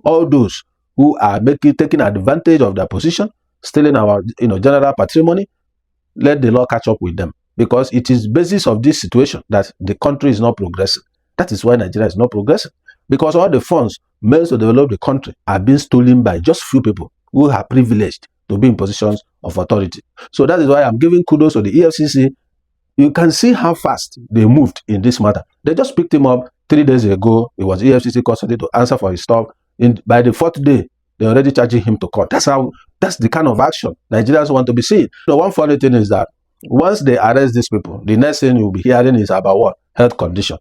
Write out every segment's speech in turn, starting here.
all those who are taking advantage of their position, stealing our general patrimony, let the law catch up with them. Because it is basis of this situation that the country is not progressing. That is why Nigeria is not progressing. Because all the funds meant to develop the country are being stolen by just few people who are privileged to be in positions of authority. So that is why I'm giving kudos to the EFCC. You can see how fast they moved in this matter. They just picked him up 3 days ago. It was EFCC custody to answer for his stuff. By the 4th day, they're already charging him to court. That's the kind of action Nigerians want to be seeing. So one funny thing is that once they arrest these people, the next thing you'll be hearing is about what? Health condition.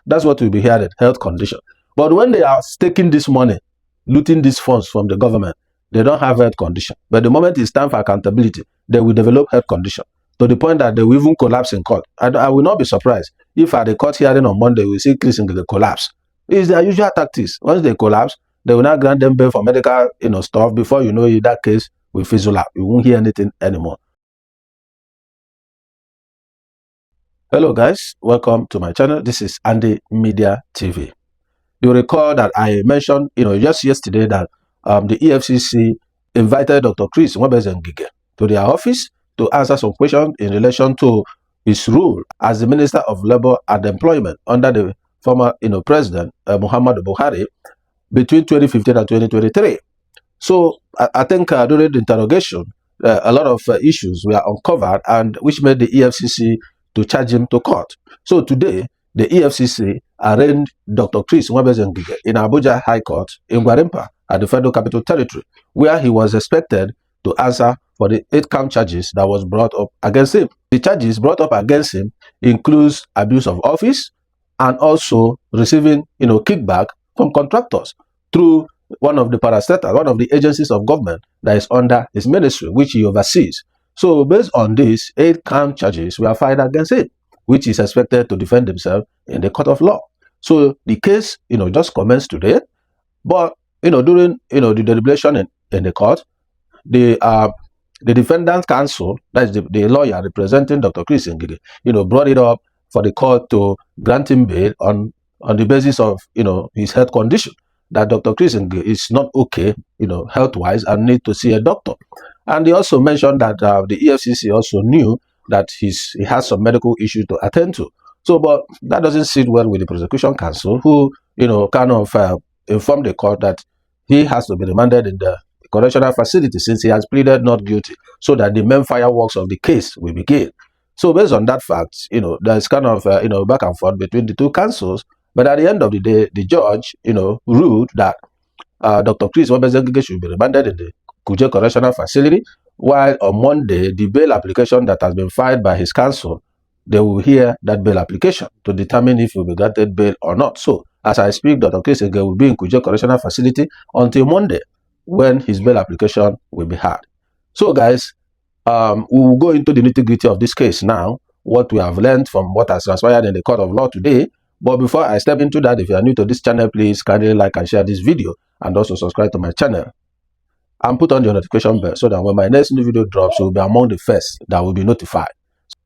That's what we'll be hearing, health condition. But when they are taking this money, looting these funds from the government, they don't have health condition. But the moment it's time for accountability, they will develop health condition to the point that they will even collapse in court. I will not be surprised if at the court hearing on Monday, we see Chris Ngige collapse. It's their usual tactics. Once they collapse, they will not grant them bail for medical stuff. Before you know it, that case will fizzle out. You won't hear anything anymore. Hello guys, welcome to my channel. This is Andy Media TV. You recall that I mentioned, just yesterday that the EFCC invited Dr. Chris Ngige to their office to answer some questions in relation to his role as the Minister of Labor and Employment under the former, President Muhammadu Buhari between 2015 and 2023. So I think during the interrogation, a lot of issues were uncovered, and which made the EFCC to charge him to court. So today, the EFCC arraigned Dr. Chris Ngige in Abuja High Court in Gwarimpa at the Federal Capital Territory, where he was expected to answer for the 8-count charges that was brought up against him. The charges brought up against him includes abuse of office and also receiving, kickback from contractors through one of the parastatals, one of the agencies of government that is under his ministry, which he oversees. So based on this, 8-count charges were filed against him, which is expected to defend himself in the court of law. So the case, just commenced today. But, during, the deliberation in the court, the defendant's counsel, that is the lawyer representing Dr. Chris Ngige, brought it up for the court to grant him bail on the basis of, his health condition, that Dr. Chris Ngige is not okay, health-wise, and need to see a doctor. And he also mentioned that the EFCC also knew that he has some medical issues to attend to. So, but that doesn't sit well with the prosecution counsel, who, kind of informed the court that he has to be remanded in the correctional facility since he has pleaded not guilty, so that the main fireworks of the case will begin. So, based on that fact, there's kind of, back and forth between the two counsels. But at the end of the day, the judge, ruled that Dr. Chris Ngige should be remanded in the Kuje correctional facility, while on Monday, the bail application that has been filed by his counsel, they will hear that bail application to determine if he will be granted bail or not. So, as I speak, Dr. Chris Ngige will be in Kuje correctional facility until Monday, when his bail application will be heard. So, guys, we will go into the nitty-gritty of this case now, what we have learned from what has transpired in the court of law today. But before I step into that, if you are new to this channel, please kindly like and share this video, and also subscribe to my channel. And put on your notification bell so that when my next new video drops, you will be among the first that will be notified.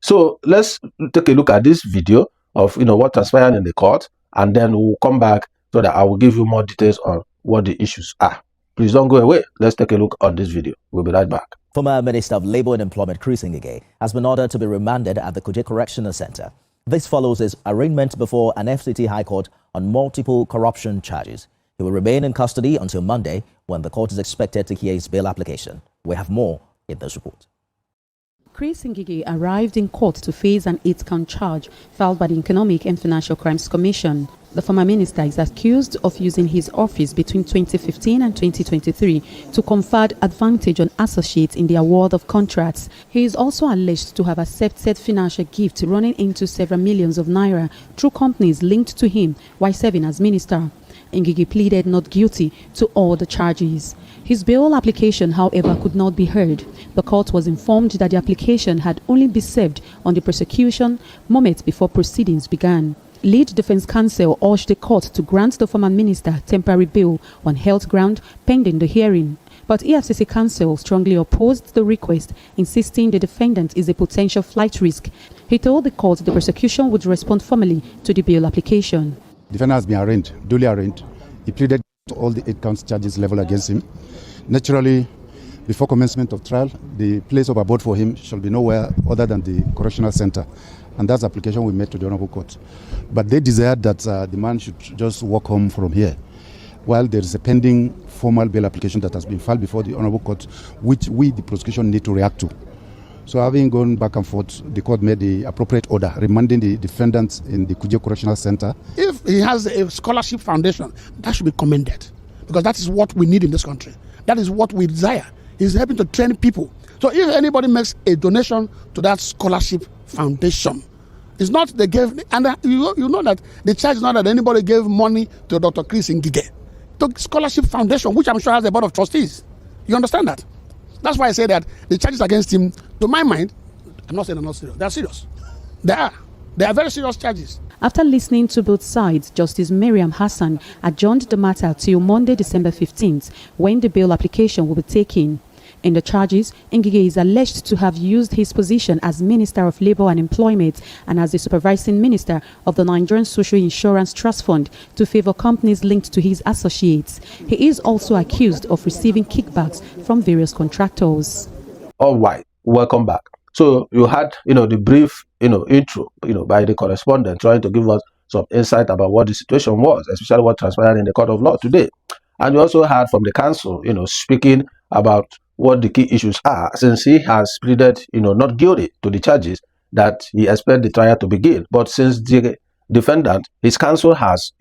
So let's take a look at this video of what transpired in the court, and then we'll come back so that I will give you more details on what the issues are. Please don't go away. Let's take a look on this video. We'll be right back. Former Minister of Labor and Employment Chris Ngige has been ordered to be remanded at the Kuje Correctional Center. This follows his arraignment before an FCT High Court on multiple corruption charges. He will remain in custody until Monday, when the court is expected to hear his bail application. We have more in this report. Chris Ngige arrived in court to face an 8-count charge filed by the Economic and Financial Crimes Commission. The former minister is accused of using his office between 2015 and 2023 to confer advantage on associates in the award of contracts. He is also alleged to have accepted financial gifts running into several millions of naira through companies linked to him while serving as minister. Ngige pleaded not guilty to all the charges. His bail application, however, could not be heard. The court was informed that the application had only been served on the prosecution moments before proceedings began. Lead defense counsel urged the court to grant the former minister temporary bail on health ground pending the hearing. But EFCC counsel strongly opposed the request, insisting the defendant is a potential flight risk. He told the court the prosecution would respond formally to the bail application. The defendant has been arraigned, duly arraigned. He pleaded All the 8 counts charges leveled against him. Naturally, before commencement of trial, the place of abode for him shall be nowhere other than the correctional center. And that's the application we made to the Honorable Court. But they desired that the man should just walk home from here, while there is a pending formal bail application that has been filed before the Honorable Court, which we, the prosecution, need to react to. So having gone back and forth, the court made the appropriate order, remanding the defendants in the Kuje Correctional Center. If he has a scholarship foundation, that should be commended, because that is what we need in this country. That is what we desire. He's helping to train people. So if anybody makes a donation to that scholarship foundation, it's not they gave, and you know that the charge is not that anybody gave money to Dr. Chris Ngige. The scholarship foundation, which I'm sure has a board of trustees. You understand that? That's why I say that the charges against him, to my mind, I'm not saying they're not serious. They're serious. They are. They are very serious charges. After listening to both sides, Justice Miriam Hassan adjourned the matter till Monday, December 15th, when the bail application will be taken. In the charges, Ngige is alleged to have used his position as Minister of Labor and Employment and as the supervising minister of the Nigerian Social Insurance Trust Fund to favor companies linked to his associates. He is also accused of receiving kickbacks from various contractors. All right, welcome back. So you had, the brief, intro, by the correspondent trying to give us some insight about what the situation was, especially what transpired in the court of law today. And you also heard from the counsel, speaking about what the key issues are, since he has pleaded, not guilty to the charges that he expects the trial to begin. But since the defendant, his counsel has,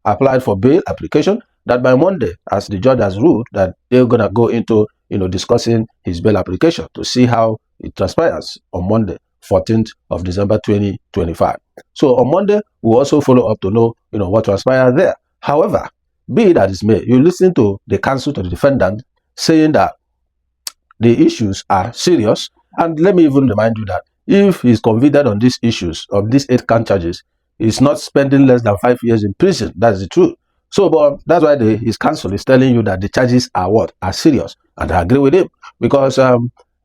applied for bail application, that by Monday, as the judge has ruled, that they're going to go into, discussing his bail application to see how it transpires on Monday, 14th of December, 2025. So on Monday, we'll also follow up to know, what transpired there. However, be that is may, you listen to the counsel to the defendant saying that the issues are serious. And let me even remind you that if he's convicted on these issues, of these 8 count charges, he's not spending less than 5 years in prison. That's the truth. So, but that's why his counsel is telling you that the charges are what? Are serious. And I agree with him, because I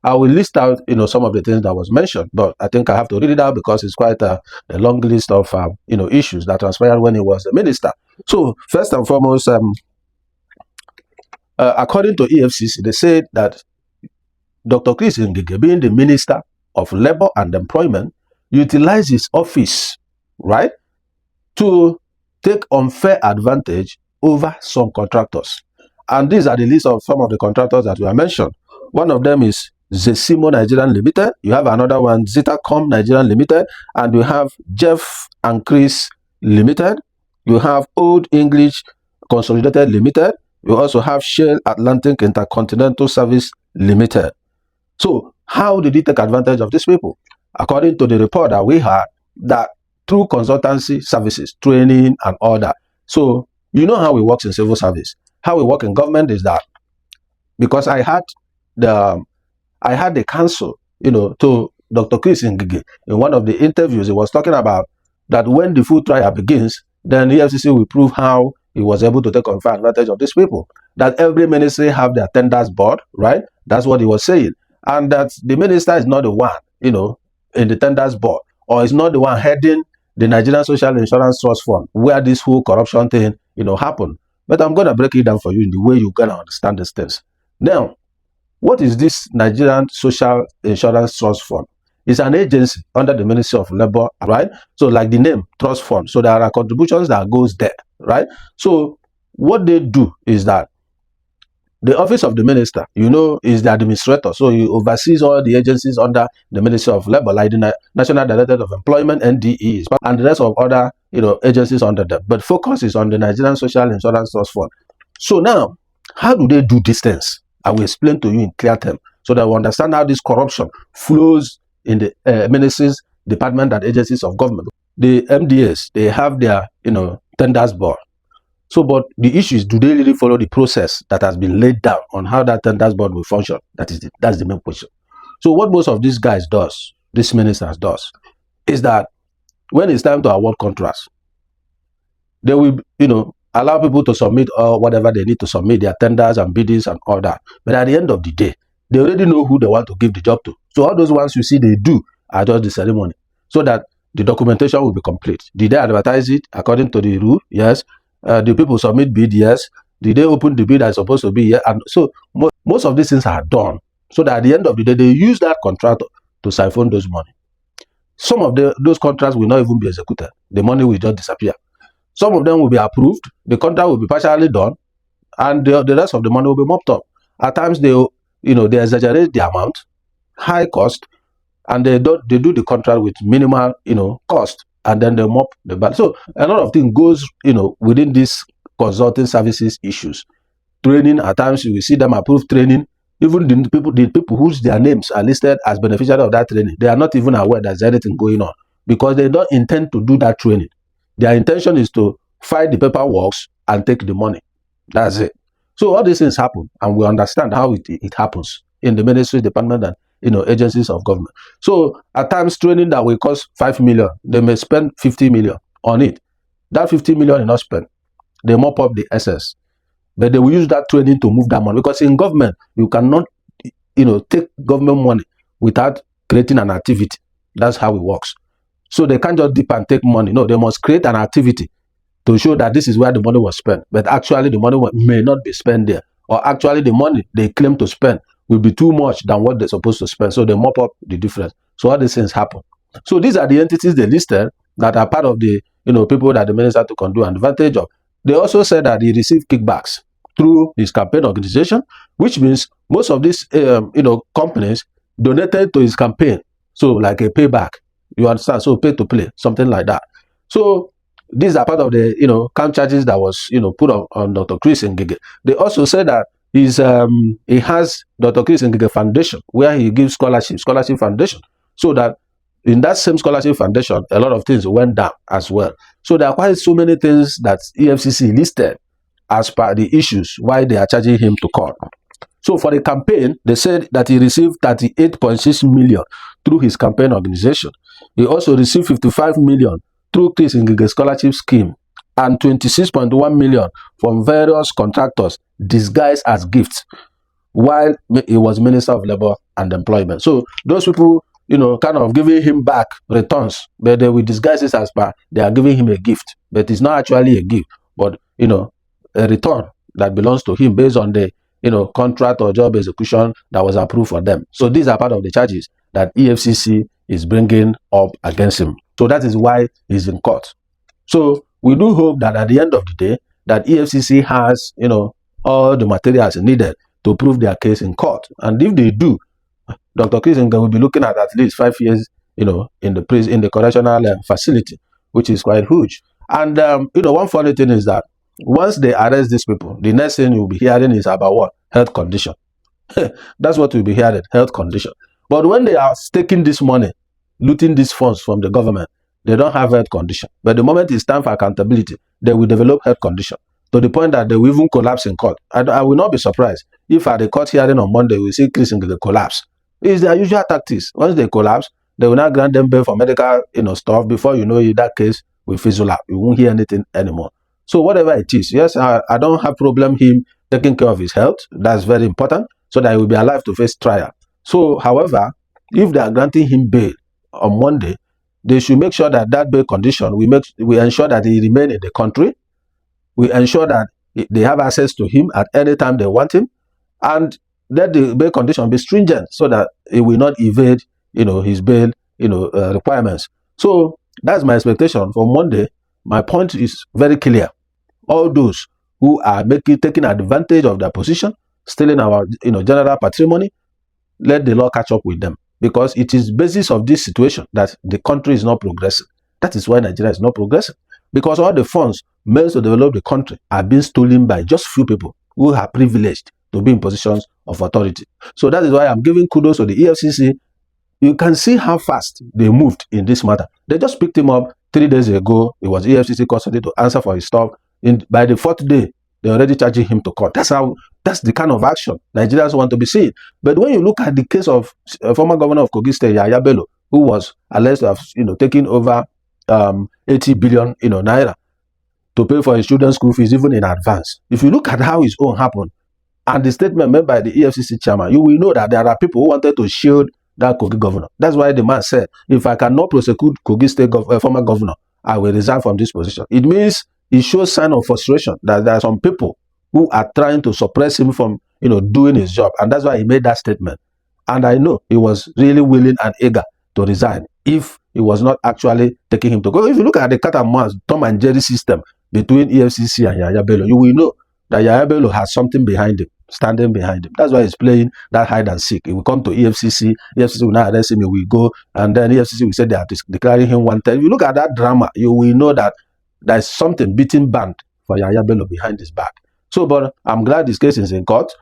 will list out, some of the things that was mentioned, but I think I have to read it out because it's quite a long list of, issues that transpired when he was the minister. So, first and foremost, according to EFCC, they said that Dr. Chris Ngige, being the Minister of Labor and Employment, utilized his office, right, to take unfair advantage over some contractors. And these are the list of some of the contractors that were mentioned. One of them is Zesimo Nigerian Limited. You have another one, Zitacom Nigerian Limited. And you have Jeff and Chris Limited. You have Old English Consolidated Limited. You also have Shell Atlantic Intercontinental Service Limited. So, how did he take advantage of these people? According to the report that we had, that through consultancy services, training and all that. So, you know how it works in civil service. How we work in government is that, because I had the counsel, to Dr. Chris Ngige, in one of the interviews, he was talking about that when the full trial begins, then the EFCC will prove how he was able to take unfair advantage of these people. That every ministry have their tenders board, right? That's what he was saying. And that the minister is not the one, in the tenders board, or is not the one heading the Nigerian Social Insurance Trust Fund, where this whole corruption thing, happened. But I'm going to break it down for you in the way you're going to understand these things. Now, what is this Nigerian Social Insurance Trust Fund? It's an agency under the Ministry of Labor, right? So like the name, Trust Fund. So there are contributions that goes there, right? So what they do is that the office of the minister, is the administrator. So he oversees all the agencies under the Ministry of Labor, like the National Directorate of Employment, NDE, and the rest of other, agencies under them. But focus is on the Nigerian Social Insurance Trust Fund. So now, how do they do these things? I will explain to you in clear terms so that we understand how this corruption flows in the ministries, department, and agencies of government. The MDAs, they have their, tenders board. So, but the issue is, do they really follow the process that has been laid down on how that tenders board will function? That's the main question. So what most of these guys does, these ministers does, is that when it's time to award contracts, they will, allow people to submit whatever they need to submit, their tenders and biddings and all that. But at the end of the day, they already know who they want to give the job to. So all those ones you see they do are just the ceremony, so that the documentation will be complete. Did they advertise it according to the rule? Yes. Do people submit bid? Yes. Did they open the bill that's supposed to be here? And so most of these things are done. So that at the end of the day, they use that contractor to siphon those money. Some of those contracts will not even be executed. The money will just disappear. Some of them will be approved. The contract will be partially done, and the rest of the money will be mopped up. At times, they exaggerate the amount, high cost, and they do the contract with minimal, cost, and then they mop the balance. So a lot of things goes, within these consulting services issues. Training, at times you will see them approve training. Even the people whose their names are listed as beneficiaries of that training, they are not even aware there's anything going on, because they don't intend to do that training. Their intention is to fight the paperwork and take the money. That's it. So all these things happen, and we understand how it happens in the ministry, department, and agencies of government. So at times, training that will cost 5 million, they may spend 50 million on it. That 50 million is not spent. They mop up the excess. But they will use that training to move that money, because in government you cannot take government money without creating an activity. That's how it works. So they can't just dip and take money. No, they must create an activity to show that this is where the money was spent. But actually the money may not be spent there, or actually the money they claim to spend will be too much than what they're supposed to spend. So they mop up the difference. So all these things happen. So these are the entities they listed that are part of the people that the minister took undue advantage of. They also said that he received kickbacks through his campaign organization, which means most of these companies donated to his campaign. So like a payback, you understand? So pay to play, something like that. So these are part of the count charges that was put on Dr. Chris Ngige. They also said that he has Dr. Chris Ngige Foundation, where he gives scholarship foundation, so that in that same scholarship foundation, a lot of things went down as well. So there are quite so many things that EFCC listed as per the issues why they are charging him to court. So for the campaign, they said that he received 38.6 million through his campaign organization. He also received 55 million through Chris Ngige scholarship scheme, and 26.1 million from various contractors disguised as gifts while he was Minister of Labor and Employment. So those people, kind of giving him back returns, but they will disguise it as per they are giving him a gift, but it's not actually a gift, but a return that belongs to him based on the contract or job execution that was approved for them. So these are part of the charges that EFCC is bringing up against him. So that is why he's in court. So we do hope that at the end of the day, that EFCC has all the materials needed to prove their case in court. And if they do, Dr. Chris Ngige will be looking at least 5 years in the prison, in the correctional facility, which is quite huge. And one funny thing is that once they arrest these people, the next thing you'll be hearing is about what? Health condition. That's what we'll be hearing, health condition. But when they are taking this money, looting these funds from the government, they don't have health condition. But the moment it's time for accountability, they will develop health condition to the point that they will even collapse in court. I will not be surprised if at the court hearing on Monday, we see Chris Ngige collapse. It's their usual tactics. Once they collapse, they will not grant them bail for medical stuff. Before you know it, that case will fizzle out. You won't hear anything anymore. So whatever it is, yes, I don't have problem him taking care of his health. That's very important, so that he will be alive to face trial. So, however, if they are granting him bail on Monday, they should make sure that that bail condition, we ensure that he remain in the country. We ensure that they have access to him at any time they want him, and let the bail condition be stringent so that he will not evade, his bail, requirements. So that's my expectation for Monday. My point is very clear. All those who are taking advantage of their position, stealing our general patrimony, let the law catch up with them, because it is basis of this situation that the country is not progressing. That is why Nigeria is not progressing, because all the funds meant to develop the country are being stolen by just few people who are privileged to be in positions of authority. So that is why I'm giving kudos to the EFCC. You can see how fast they moved in this matter. They just picked him up 3 days ago. It was EFCC custody to answer for his stuff. By the 4th day, they're already charging him to court. That's the kind of action Nigerians want to be seeing. But when you look at the case of former governor of Kogi State, Yaya Bello, who was alleged to have taken over 80 billion naira to pay for his children's school fees, even in advance. If you look at how his own happened, and the statement made by the EFCC chairman, you will know that there are people who wanted to shield that Kogi governor. That's why the man said, if I cannot prosecute Kogi State former governor, I will resign from this position. It means it shows sign of frustration that there are some people who are trying to suppress him from, doing his job. And that's why he made that statement. And I know he was really willing and eager to resign if he was not actually taking him to go. If you look at the cat and mouse, Tom and Jerry system between EFCC and Yaya Bello, you will know that Yaya Bello has something behind him, standing behind him. That's why he's playing that hide and seek. He will come to EFCC, EFCC will not arrest him, he will go, and then EFCC will say they are declaring him wanted. If you look at that drama, you will know that there's something beating band for Yaya Bello behind his back. So, but I'm glad this case is in court.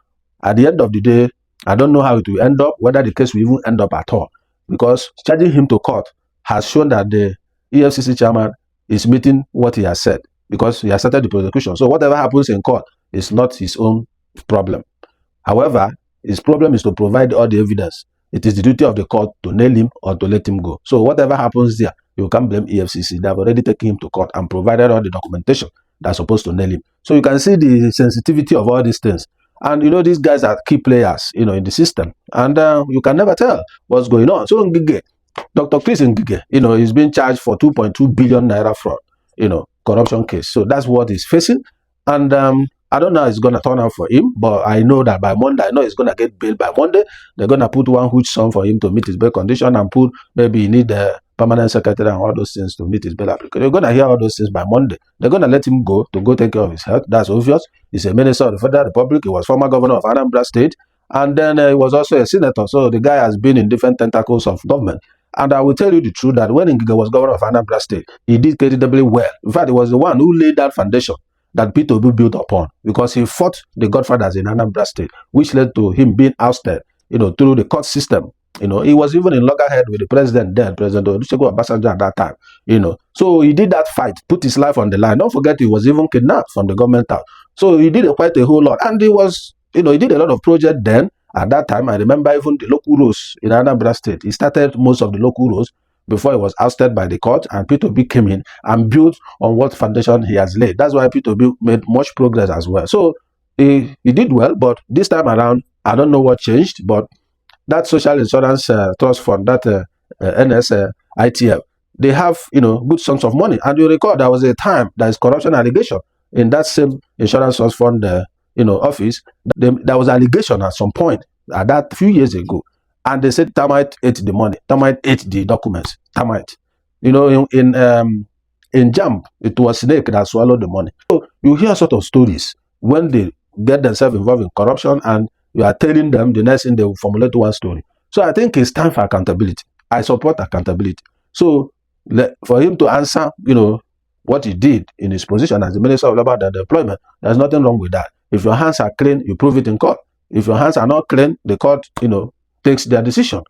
At the end of the day, I don't know how it will end up, whether the case will even end up at all, because charging him to court has shown that the EFCC chairman is meeting what he has said, because he has started the prosecution. So whatever happens in court is not his own problem. However, his problem is to provide all the evidence. It is the duty of the court to nail him or to let him go. So whatever happens there, you can't blame EFCC. They have already taken him to court and provided all the documentation that's supposed to nail him. So you can see the sensitivity of all these things. And these guys are key players, in the system. And you can never tell what's going on. So Ngige, Dr. Chris Ngige, he's being charged for 2.2 billion naira fraud, corruption case. So that's what he's facing. And I don't know how it's going to turn out for him, but I know that by Monday, I know he's going to get bail by Monday. They're going to put one huge sum for him to meet his bail condition and put, maybe he need a permanent secretary and all those things to meet his bail application. You're going to hear all those things by Monday. They're going to let him go to go take care of his health. That's obvious. He's a minister of the Federal Republic. He was former governor of Anambra State. And then he was also a senator. So the guy has been in different tentacles of government. And I will tell you the truth that when Ngige was governor of Anambra State, he did creditably well. In fact, he was the one who laid that foundation that P2B built upon, because he fought the godfathers in Anambra State, which led to him being ousted, through the court system. He was even in loggerhead with the president then, President Olusegun Obasanjo at that time, So he did that fight, put his life on the line. Don't forget, he was even kidnapped from the government house. So he did quite a whole lot. And he was, he did a lot of projects then. At that time, I remember even the local roads in Anambra State. He started most of the local roads before he was ousted by the court, and P2B came in and built on what foundation he has laid. That's why P2B made much progress as well. So he did well, but this time around, I don't know what changed, but that Social Insurance Trust Fund, that NSITF, they have, good sums of money. And you recall there was a time there is corruption allegation in that same Insurance Trust Fund, office. There was allegation at some point, at that few years ago. And they said termite ate the money. Termite ate the documents. Termite. In JAMB, it was snake that swallowed the money. So you hear sort of stories when they get themselves involved in corruption, and you are telling them the next thing they will formulate one story. So I think it's time for accountability. I support accountability. So for him to answer, what he did in his position as the Minister of Labor and Employment, there's nothing wrong with that. If your hands are clean, you prove it in court. If your hands are not clean, the court, takes their decision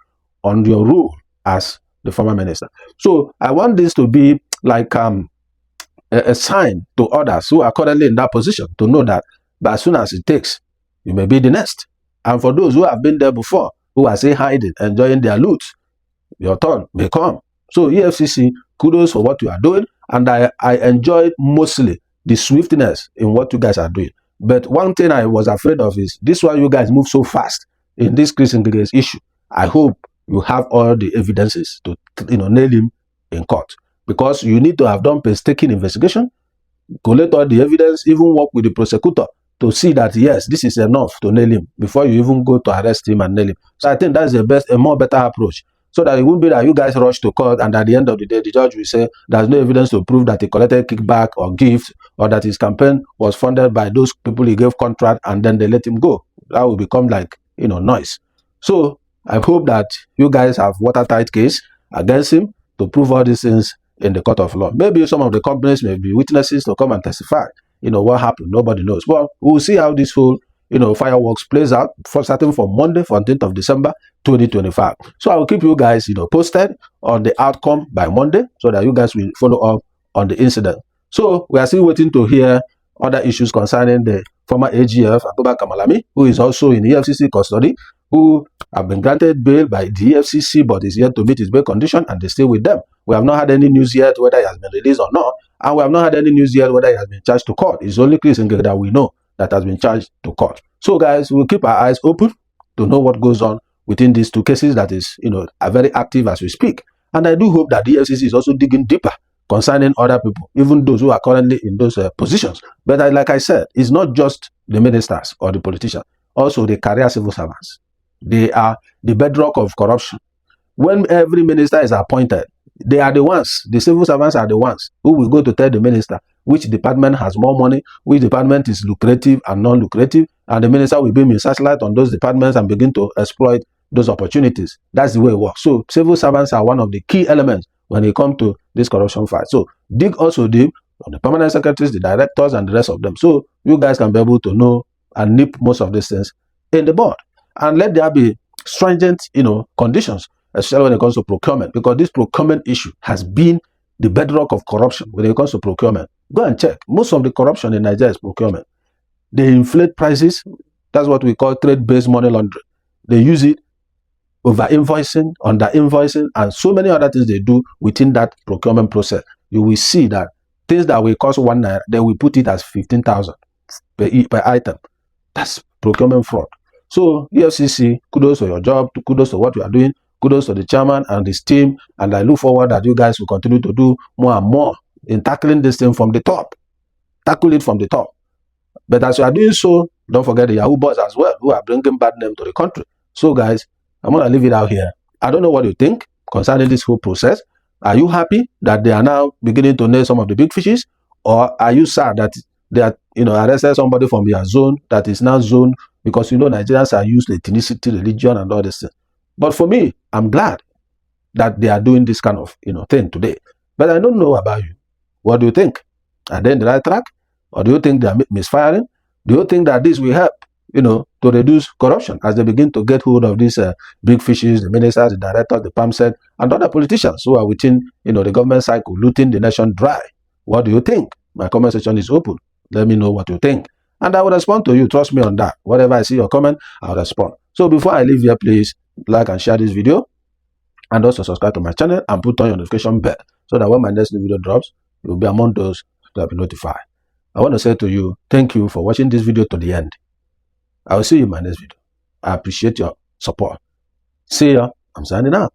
on your role as the former minister. So I want this to be like a sign to others who are currently in that position to know that, but as soon as it takes, you may be the next. And for those who have been there before, who are say hiding, enjoying their loot, your turn may come. So EFCC, kudos for what you are doing, and I enjoy mostly the swiftness in what you guys are doing. But one thing I was afraid of is this: why you guys move so fast in this Chris Ngige issue. I hope you have all the evidences to nail him in court, because you need to have done painstaking investigation, collect all the evidence, even work with the prosecutor to see that yes, this is enough to nail him before you even go to arrest him and nail him. So I think that's a more better approach, so that it won't be that you guys rush to court and at the end of the day the judge will say there's no evidence to prove that he collected kickback or gift, or that his campaign was funded by those people he gave contract, and then they let him go. That will become like noise. So I hope that you guys have watertight case against him to prove all these things in the court of law. Maybe some of the companies may be witnesses to come and testify. What happened, nobody knows. Well, we'll see how this whole fireworks plays out, starting from Monday, 14th of December 2025. So I will keep you guys posted on the outcome by Monday, so that you guys will follow up on the incident. So we are still waiting to hear other issues concerning the former AGF, Abubakar Malami, who is also in EFCC custody, who have been granted bail by the EFCC, but is yet to meet his bail condition, and they stay with them. We have not had any news yet whether he has been released or not, and we have not had any news yet whether he has been charged to court. It's only Chris Ngige that we know that has been charged to court. So guys, we'll keep our eyes open to know what goes on within these two cases that is, are very active as we speak. And I do hope that the EFCC is also digging deeper concerning other people, even those who are currently in those positions. But like I said, it's not just the ministers or the politicians, also the career civil servants. They are the bedrock of corruption. When every minister is appointed, they are the ones, the civil servants are the ones who will go to tell the minister which department has more money, which department is lucrative and non-lucrative, and the minister will beam his searchlight on those departments and begin to exploit those opportunities. That's the way it works. So civil servants are one of the key elements when it comes to this corruption fight. So dig also deep on the permanent secretaries, the directors, and the rest of them. So you guys can be able to know and nip most of these things in the bud. And let there be stringent, conditions, especially when it comes to procurement, because this procurement issue has been the bedrock of corruption when it comes to procurement. Go and check. Most of the corruption in Nigeria is procurement. They inflate prices. That's what we call trade-based money laundering. They use it over-invoicing, under-invoicing, and so many other things they do within that procurement process. You will see that things that will cost 1 naira, they will put it as 15,000 per item. That's procurement fraud. So EFCC, kudos to your job, kudos to what you are doing, kudos to the chairman and his team, and I look forward that you guys will continue to do more and more in tackling this thing from the top. Tackle it from the top. But as you are doing so, don't forget the Yahoo boys as well, who are bringing bad name to the country. So guys, I'm going to leave it out here. I don't know what you think concerning this whole process. Are you happy that they are now beginning to nail some of the big fishes? Or are you sad that they are, arrested somebody from your zone that is now zoned? Because, Nigerians are used to ethnicity, religion, and all this thing. But for me, I'm glad that they are doing this kind of, thing today. But I don't know about you. What do you think? Are they in the right track? Or do you think they are misfiring? Do you think that this will help, to reduce corruption as they begin to get hold of these big fishes, the ministers, the directors, the PAMSED, and other politicians who are within, the government cycle, looting the nation dry? What do you think? My comment section is open. Let me know what you think. And I will respond to you. Trust me on that. Whatever I see your comment, I'll respond. So before I leave here, please like and share this video. And also subscribe to my channel and put on your notification bell so that when my next new video drops, you will be among those that will be notified. I want to say to you, thank you for watching this video to the end. I will see you in my next video. I appreciate your support. See ya. I'm signing out.